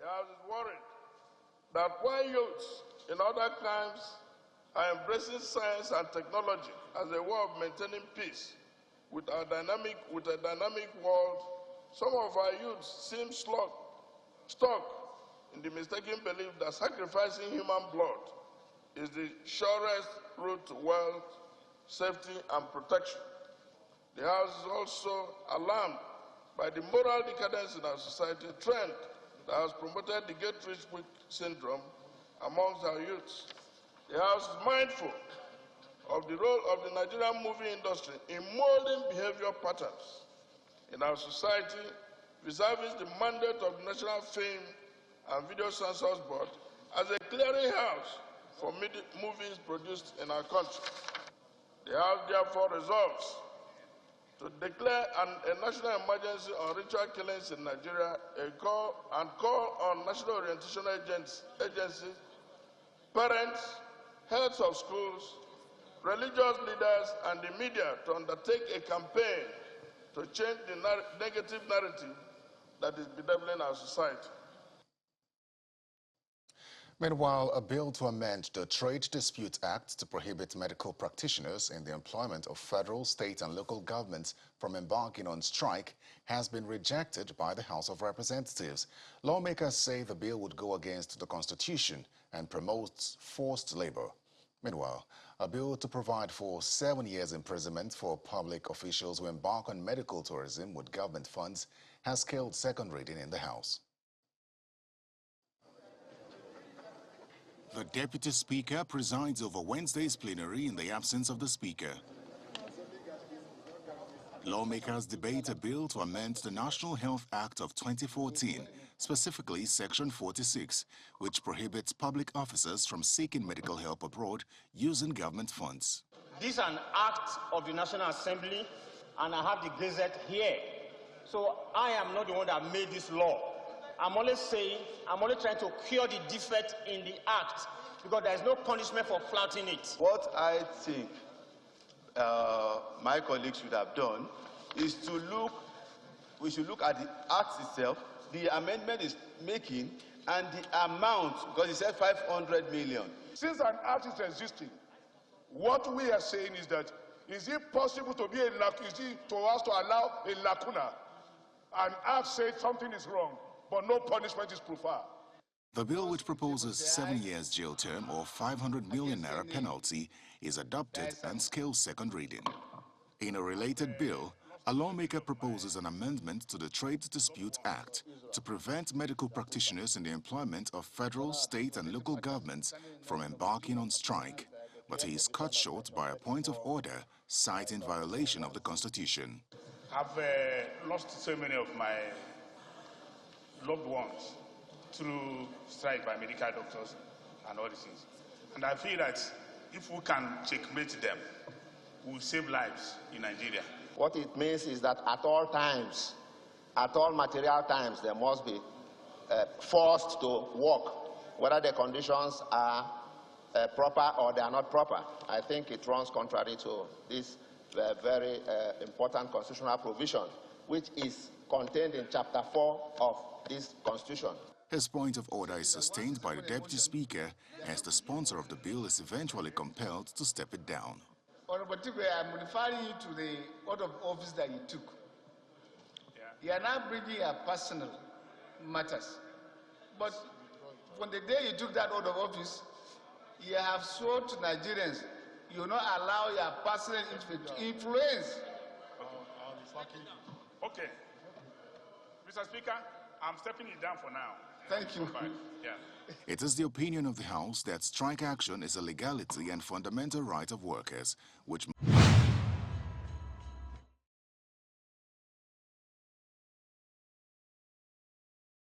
The House is worried that while youths in other climes are embracing science and technology as a way of maintaining peace with a dynamic world, some of our youths seem stuck in the mistaken belief that sacrificing human blood is the surest route to wealth, safety, and protection. The House is also alarmed by the moral decadence in our society, a trend that has promoted the get-rich-quick syndrome amongst our youths. The House is mindful of the role of the Nigerian movie industry in molding behavior patterns in our society vis-à-vis the mandate of the National Film and Video Censors Board as a clearinghouse for movies produced in our country. The House therefore resolves to declare a national emergency on ritual killings in Nigeria and call on national orientation agencies, parents, heads of schools, religious leaders, and the media to undertake a campaign to change the negative narrative that is bedeviling our society. Meanwhile, a bill to amend the Trade Disputes Act to prohibit medical practitioners in the employment of federal, state, and local governments from embarking on strike has been rejected by the House of Representatives. Lawmakers say the bill would go against the Constitution and promotes forced labor. Meanwhile, a bill to provide for 7 years imprisonment for public officials who embark on medical tourism with government funds has scaled second reading in the House. The Deputy Speaker presides over Wednesday's plenary in the absence of the Speaker. Lawmakers debate a bill to amend the National Health Act of 2014, specifically Section 46, which prohibits public officers from seeking medical help abroad using government funds. This is an act of the National Assembly, and I have the Gazette here. So I am not the one that made this law. I'm only trying to cure the defect in the act, because there is no punishment for flouting it. What I think my colleagues should have done is we should look at the act itself, the amendment is making, and the amount, because it said 500 million. Since an act is existing, what we are saying is that, is it possible to be for us to allow a lacuna? An act said something is wrong, but no punishment is preferred. The bill, which proposes 7 years jail term or 500 million naira penalty, is adopted and scales second reading. In a related bill, a lawmaker proposes an amendment to the Trade Disputes Act to prevent medical practitioners in the employment of federal, state, and local governments from embarking on strike, but he is cut short by a point of order, citing violation of the Constitution. I've lost so many of my loved ones through strike by medical doctors and all these things. And I feel that if we can checkmate them, we'll save lives in Nigeria. What it means is that at all times, at all material times, they must be forced to work, whether the conditions are proper or they are not proper. I think it runs contrary to this very important constitutional provision, which is contained in Chapter 4 of this Constitution. His point of order is sustained by the Deputy Speaker, as the sponsor of the bill is eventually compelled to step it down. Honorable Tigwe, I'm referring you to the oath of office that you took. You are now bringing your personal matters. But from the day you took that oath of office, you have sworn to Nigerians you will not allow your personal influence. Okay. Mr. Speaker, I'm stepping it down for now. Thank you. Yeah. It is the opinion of the House that strike action is a legality and fundamental right of workers, which